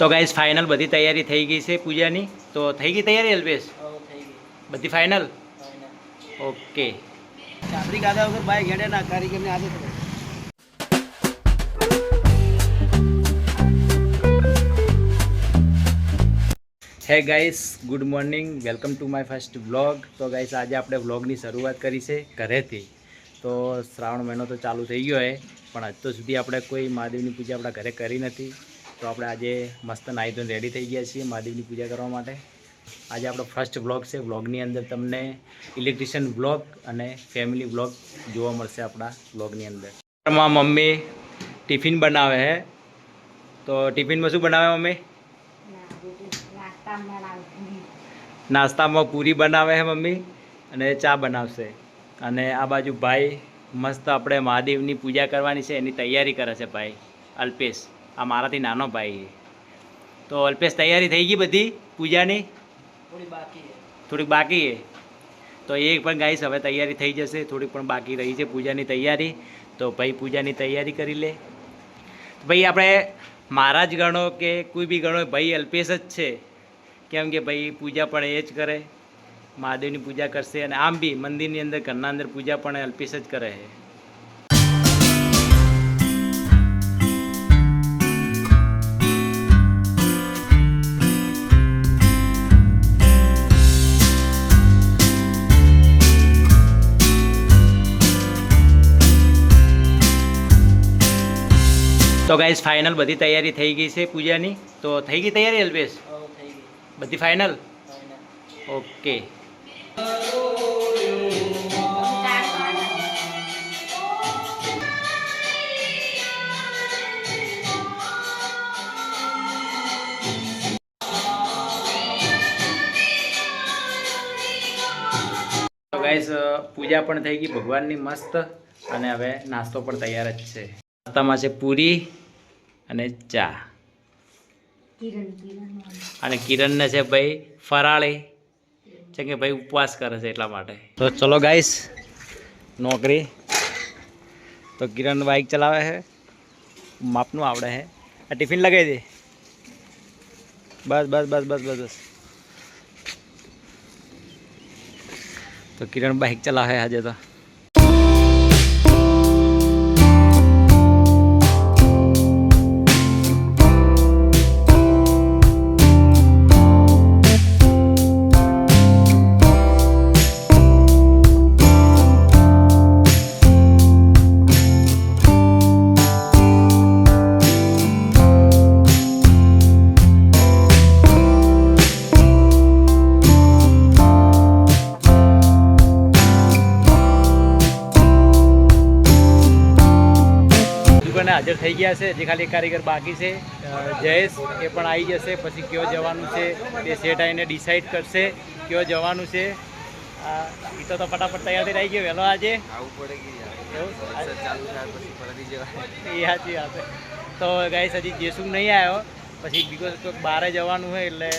તો guys final બધી તૈયારી થઈ ગઈ છે પૂજાની. તો થઈ ગઈ તૈયારી અલ્પેશ? બધી ફાઇનલ? ઓકે. ચાપરી ગાધા વગર બાઈક હેડે ના, કારીગરને આદત હોય. હે guys, good morning, welcome to my first vlog. તો ગાઈસ આજે આપણે વ્લોગની શરૂઆત કરી છે ઘરેથી. તો શ્રાવણ મહિનો તો ચાલુ થઈ ગયો છે, પણ હજ તો સુધી આપણે કોઈ મહાદેવની પૂજા આપણા ઘરે કરી નથી. તો આપણે આજે મસ્ત નાહી ધોઈને રેડી થઈ ગયા છીએ મહાદેવની પૂજા કરવા માટે. આજે આપણો ફર્સ્ટ વ્લોગ છે. વ્લોગની અંદર તમને ઇલેક્ટ્રિશિયન વ્લોગ અને ફેમિલી વ્લોગ જોવા મળશે આપણા વ્લોગની અંદર. મારા મમ્મી ટિફિન બનાવે છે. તો ટિફિનમાં શું બનાવે મમ્મી? નાસ્તામાં પૂરી બનાવે છે મમ્મી, અને ચા બનાવશે. અને આ બાજુ ભાઈ મસ્ત આપણે મહાદેવની પૂજા કરવાની છે એની તૈયારી કરે છે ભાઈ અલ્પેશ. આ મારાથી નાનો ભાઈ છે. તો અલ્પેશ તૈયારી થઈ ગઈ બધી પૂજાની? થોડીક બાકી છે. તો એ પણ ગાઈસ હવે તૈયારી થઈ જશે. થોડીક પણ બાકી રહી છે પૂજાની તૈયારી. તો ભાઈ પૂજાની તૈયારી કરી લે. ભાઈ આપણે મારા જ ગણો કે કોઈ બી ગણો, ભાઈ અલ્પેશ જ છે. કેમ કે ભાઈ પૂજા પણ એ જ કરે, મહાદેવની પૂજા કરશે. અને આમ બી મંદિરની અંદર, ઘરના અંદર પૂજા પણ અલ્પેશ જ કરે છે. તો ગાઈસ ફાઇનલ બધી તૈયારી થઈ ગઈ છે પૂજાની. તો થઈ ગઈ તૈયારી અલ્પેશ? બધી ફાઇનલ? ઓકે. તો ગાઈસ પૂજા પણ થઈ ગઈ ભગવાનની મસ્ત, અને હવે નાસ્તો પણ તૈયાર જ છે. નાસ્તામાં છે પૂરી અને ચા. અને કિરણને છે ભાઈ ફરાળી છે, કે ભાઈ ઉપવાસ કરે છે એટલા માટે. તો ચલો ગાઈસ નોકરી. તો કિરણ બાઇક ચલાવે છે, માપનું આવડે છે. આ ટિફિન લગાવી દે. બસ બસ બસ બસ બસ બસ. તો કિરણ બાઇક ચલાવે આજે તો. હાજર થઈ ગયા છે. જે ખાલી કારીગર બાકી છે જયેશ, એ પણ આવી જશે. પછી કયો જવાનું છે તે સેટ આવીને ડિસાઈડ કરશે કયો જવાનું છે. એ તો ફટાફટ તૈયાર થઈ ગયો વહેલો આજે. એ સાચી વાત છે. તો ગાઈસ હજી જેસુમ નહીં આવ્યો, પછી બીકોઝ કોઈક બહાર જવાનું હોય એટલે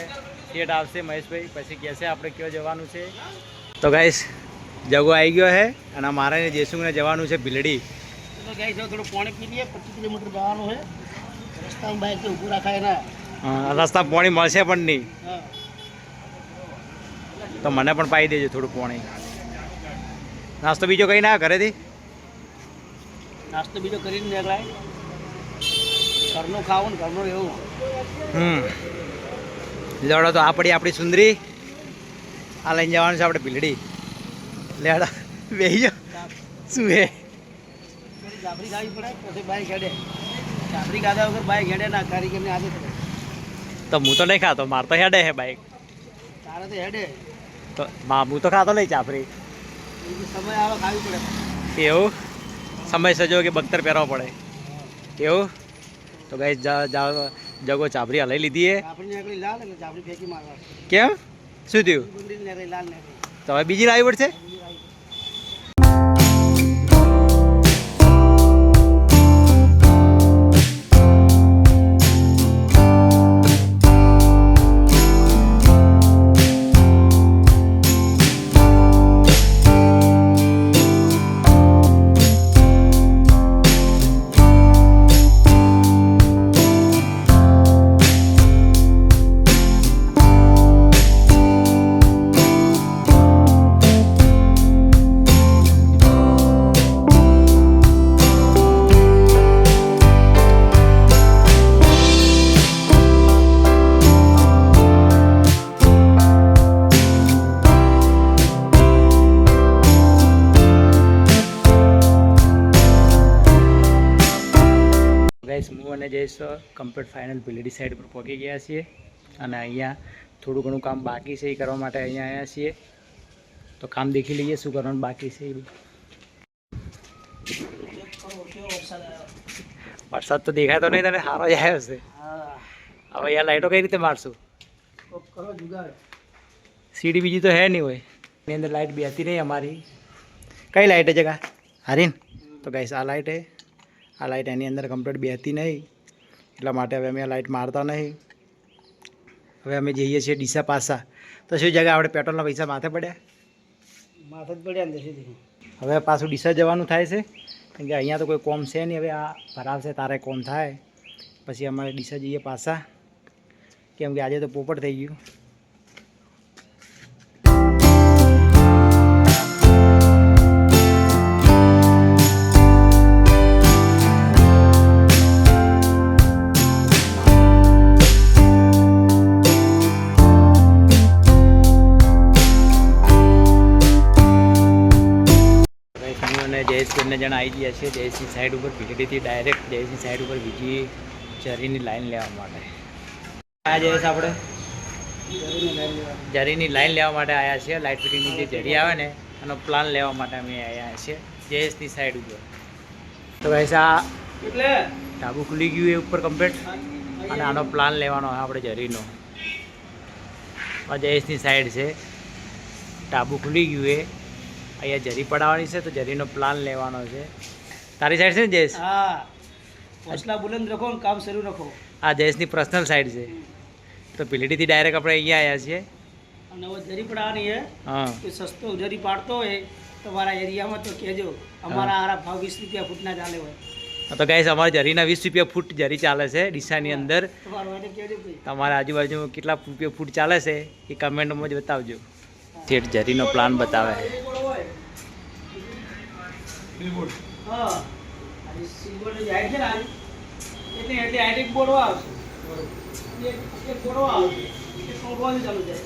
સેટ આવશે મહેશભાઈ, પછી કહેશે આપણે કયો જવાનું છે. તો ગાઈસ જગો આવી ગયો છે, અને મારે જેસુમને જવાનું છે ભીલડી. તો ગાઈસ થોડું પાણી પી લઈએ. 25 કિલોમીટર જવાનું છે. રસ્તામાં બાઈક ઊભું રાખાય ના. રસ્તા પાણી મળશે પણ નહીં. તો મને પણ પાઈ દેજો થોડું પાણી. નાસ્તો બીજો કઈ ના ઘરેથી? નાસ્તો બીજો કરીને નીકળાય. ઘરનું ખાવું ને ઘરનું એવું. લેવડો તો આ પડી આપણી સુંદરી. આ લઈને જવાનું છે આપણે ભીલડી. લેવડો બેસી જાઓ. શું હે? ચાપરી ખાવી પડે પછી બાઈક હેડે. ચાપરી ગાધા વગર બાઈક હેડે ના, કારીગરને આદત હોય. તો હું તો નહીં ખાતો, મારે તો હેડે હે બાઈક. તારે તો હેડે. તો હું તો ખાતો નહીં ચાપરી. સમય આવે ખાવી પડે. એવું સમય સજો કે બખ્તર પહેરવા પડે એવું? તો ગાઈસ જગો ચાપરી હલાઈ લીધી હે. ચાપરી નીકળી લાલ એટલે ચાપરી ફેંકી મારવા. કેમ? શું થયું? નીકળી લાલ નીકળી. તો હવે બીજી લાવી પડશે. અને જઈશ કમ્પ્લીટ ફાઇનલ ભીલડી સાઈડ પર પહોંચી ગયા છીએ અને અહીંયા થોડું ઘણું કામ બાકી છે એ કરવા માટે અહીંયા આવ્યા છીએ. તો કામ દેખી લઈએ શું કરવાનું બાકી છે એ બધું. વરસાદ તો દેખાતો નહીં, તને સારો જ આવ્યો છે. હા હવે અહીંયા લાઈટો કઈ રીતે મારશું? કરો જુગાડ. સીડી બીજી તો હે નહીં હોય, એની અંદર લાઇટ બેસતી નહીં અમારી. કઈ લાઇટ છે જગા હારીન? તો ગાઈસ આ લાઇટ હે. આ લાઇટ એની અંદર કમ્પ્લીટ બેસતી નહીં, એટલા માટે હવે અમે આ લાઇટ મારતા નહીં. હવે અમે જઈએ છીએ ડીસા પાસા. તો શું જગા આપણે પેટ્રોલના પૈસા માથે પડ્યા? માથે જ પડ્યા ને સીધી. હવે પાછું ડીસા જવાનું થાય છે, કેમ કે અહીંયા તો કોઈ કોમ છે નહીં. હવે આ ભરાવશે તારે કોમ થાય પછી અમારે ડીસા જઈએ પાછા, કેમ કે આજે તો પોપટ થઈ ગયું. જયેશ બંને જણા આવી ગયા છે જયસિંહ સાઈડ ઉપર ભીલડીથી ડાયરેક્ટ જયસિંહ સાઈડ ઉપર બીજી જરીની લાઈન લેવા માટે. આ જયેશ આપણે જરીની લાઈન લેવા માટે આવ્યા છીએ. લાઇટ ફિટિંગની જે જરી આવે ને એનો પ્લાન લેવા માટે અમે આવ્યા છીએ જયેશની સાઈડ ઉપર. તો ગાઈસ આ એટલે ધાબુ ખુલી ગયું એ ઉપર કમ્પ્લીટ, અને આનો પ્લાન લેવાનો હોય આપણે જરીનો. આ જયેશની સાઈડ છે, ધાબુ ખુલી ગયું એ અહીંયા જરી પડાવવાની છે, તો જરીનો પ્લાન લેવાનો છે. તારી સાઈડ છે ને જયેશ? હા હોસલા બુલંદ રાખો ને કામ શરૂ રાખો. આ જયેશની પર્સનલ સાઈડ છે. તો ભીલડીથી ડાયરેક્ટ આપણે અહીંયા આવ્યા છીએ. અને હવે જરી પડાવવાની હે. હા કે સસ્તો જરી પાડતો હોય તમારા એરિયામાં તો કહેજો. અમારા આરા ભાવ 20 રૂપિયા ફૂટના ચાલે હોય. તો ગાઈસ અમારે જરીના 20 રૂપિયા ફૂટ જરી ચાલે છે ડીસાની અંદર. તમારું હોય તો કહેજો ભાઈ. તમારા આજુબાજુ કેટલા રૂપિયા ફૂટ ચાલે છે એ કમેન્ટમાં જ બતાવજો. ઠેઠ જરીનો પ્લાન બતાવે છે. હા આજે સિલ્વર ની હાઈટ છે ને આજે એટલે હાઈટ એક બોડો આવશે. એક બોડો આવશે. એક કોડવાની ચાલુ જાય.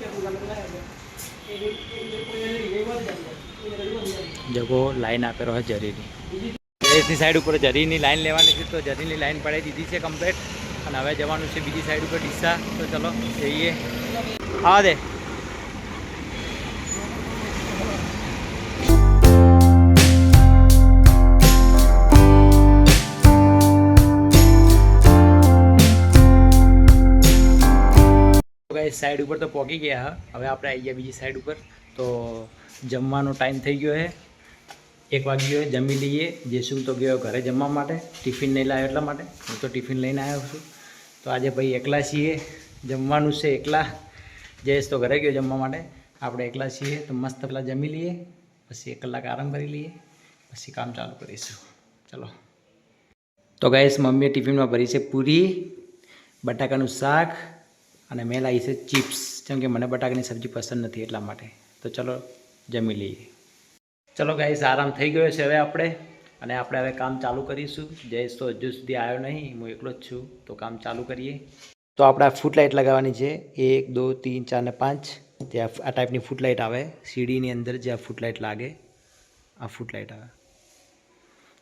એક કોડવાની ચાલુ. જગો લાઈન આપેલો હોય જરીની. જયેશની સાઈડ ઉપર જરીની લાઈન લેવાની છે, તો જરીની લાઈન પડાવી દીધી છે કમ્પ્લીટ. અને હવે જવાનું છે બીજી સાઈડ ઉપર ડીસા. તો ચલો જઈએ. આવા દે. સાઈડ ઉપર તો પહોંચી ગયા હા. હવે આપણે આવી ગયા બીજી સાઈડ ઉપર. તો જમવાનો ટાઈમ થઈ ગયો છે, 1 વાગી ગયો. જમી લઈએ. જેસુમ તો ગયો ઘરે જમવા માટે, ટિફિન નહીં લાવ્યો એટલા માટે. હું તો ટિફિન લઈને આવ્યો છું. તો આજે ભાઈ એકલા છીએ, જમવાનું છે એકલા. જયેશ તો ઘરે ગયો જમવા માટે, આપણે એકલા છીએ. તો મસ્ત પહેલાં જમી લઈએ, પછી 1 કલાક આરામ કરી લઈએ, પછી કામ ચાલુ કરીશું. ચલો. તો ગાઈસ મમ્મીએ ટિફિનમાં ભરી છે પૂરી, બટાકાનું શાક અને મેં લાવી છે ચિપ્સ, જેમ કે મને બટાકાની સબ્જી પસંદ નથી એટલા માટે. તો ચલો જમી લઈએ. ચલો ગાઈસ આરામ થઈ ગયો છે હવે આપણે, અને આપણે હવે કામ ચાલુ કરીશું. જયેશ તો હજુ સુધી આવ્યો નહીં, હું એકલો જ છું. તો કામ ચાલુ કરીએ. તો આપણે આ ફૂટ લાઇટ લગાવવાની છે. 1 2 3 4 ને 5 જે આ ટાઈપની ફૂટ લાઇટ આવે સીડીની અંદર, જે આ ફૂટ લાઇટ લાગે આ ફૂટ લાઇટ આવે.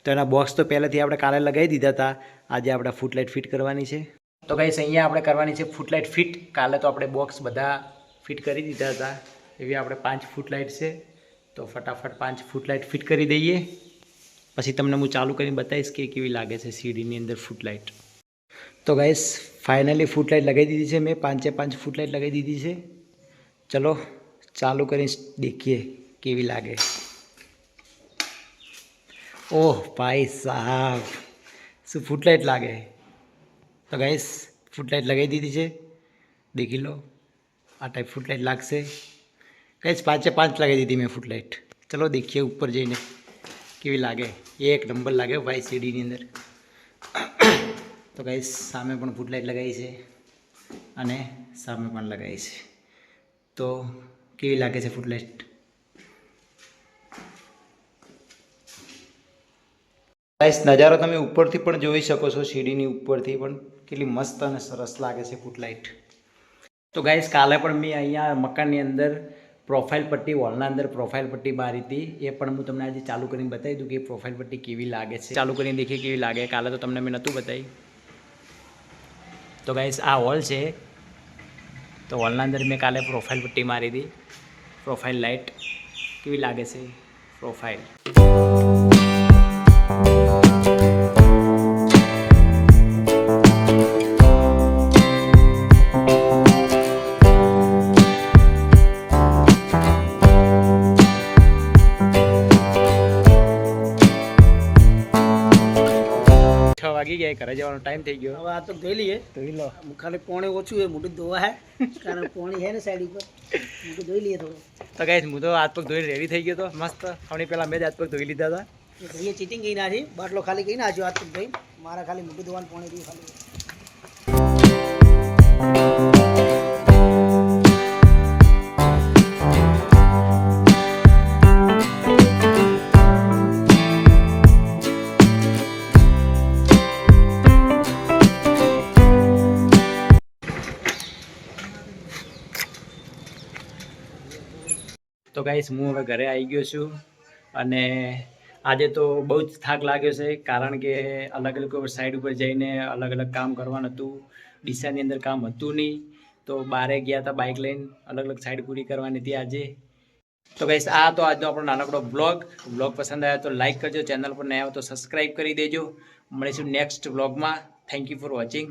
તો એના બોક્સ તો પહેલેથી આપણે કાલે લગાવી દીધા હતા. આજે આપણે ફૂટ લાઇટ ફિટ કરવાની છે. તો ગાઈસ અહીંયા આપણે કરવાની છે ફૂટ લાઇટ ફિટ. કાલે તો આપણે બોક્સ બધા ફિટ કરી દીધા હતા. એવી આપણે 5 ફૂટ લાઇટ છે. તો ફટાફટ 5 ફૂટ લાઇટ ફિટ કરી દઈએ, પછી તમને હું ચાલુ કરીને બતાવીશ કે કેવી લાગે છે સીડીની અંદર ફૂટ લાઇટ. તો ગાઈસ ફાઇનલી ફૂટ લાઇટ લગાવી દીધી છે મેં. 5 ફૂટ લાઇટ લગાવી દીધી છે. ચલો ચાલુ કરીને દેખીએ કેવી લાગે. ઓહ ભાઈ સાહેબ, શું ફૂટ લાઇટ લાગે. તો ગાઈસ ફૂટ લાઇટ લગાવી દીધી છે, દેખી લો. આ ટાઈપ ફૂટ લાઇટ લાગશે ગાઈસ. 5 લગાવી દીધી મેં ફૂટ લાઇટ. ચલો દેખીએ ઉપર જઈને કેવી લાગે. 1 નંબર લાગે ભાઈ સીડીની અંદર. તો ગાઈસ સામે પણ ફૂટ લાઇટ લગાવી છે અને સામે પણ લગાવી છે. તો કેવી લાગે છે ફૂટ લાઇટ. ગાઈસ નજારો તમે ઉપરથી પણ જોઈ શકો છો, સીડીની ઉપરથી પણ કેટલી મસ્ત અને સરસ લાગે છે ફૂટ લાઇટ. તો ગાઈસ કાલે પણ મેં અહીંયા મકાનની અંદર પ્રોફાઇલ પટ્ટી વોલના અંદર પ્રોફાઇલ પટ્ટી મારી હતી એ પણ હું તમને આજે ચાલુ કરીને બતાવી દઉં કે પ્રોફાઇલ પટ્ટી કેવી લાગે છે. ચાલુ કરીને દેખીએ કેવી લાગે. કાલે તો તમને મેં નહોતું બતાવી. તો ગાઈસ આ હોલ છે. તો હોલના અંદર મેં કાલે પ્રોફાઇલ પટ્ટી મારી હતી. પ્રોફાઇલ લાઇટ કેવી લાગે છે પ્રોફાઇલ. વાગી ગયા, ઘરે જવાનો ટાઈમ થઈ ગયો. હવે હાથ પગ ધોઈ લઈએ. ધોઈ લો. ખાલી પોણે ઓછું છે, મોઢું ધોવા હે કારણ પોણી છે ને સાઈડ ઉપર, મોઢું ધોઈ લઈએ થોડું. તો ગાઈસ હું તો હાથ પગ ધોઈને રેડી થઈ ગયો તો મસ્ત. હમણાં પહેલાં મેં જ હાથ પગ ધોઈ લીધા હતા. ભાઈએ ચીટિંગ કરી નાખી, બાટલો ખાલી કરી નાખ્યો હાથ પગ ધોઈ. મારા ખાલી મોઢું ધોવાનું પોણી રહ્યું ખાલી. તો ગાઈસ હું હવે ઘરે આવી ગયો છું અને આજે તો બહુ જ થાક લાગ્યો છે કારણ કે અલગ અલગ સાઈડ ઉપર જઈને અલગ અલગ કામ કરવાનું હતું. ડીસાની અંદર કામ હતું નહીં તો બારે ગયા હતા બાઇક લઈને, અલગ અલગ સાઈડ પૂરી કરવાની હતી આજે. તો ગાઈસ આ તો આજનો આપણો નાનકડો બ્લોગ પસંદ આવ્યો તો લાઈક કરજો, ચેનલ પર નયા આવો તો સબસ્ક્રાઈબ કરી દેજો. મળીશું નેક્સ્ટ બ્લોગમાં. Thank you for watching.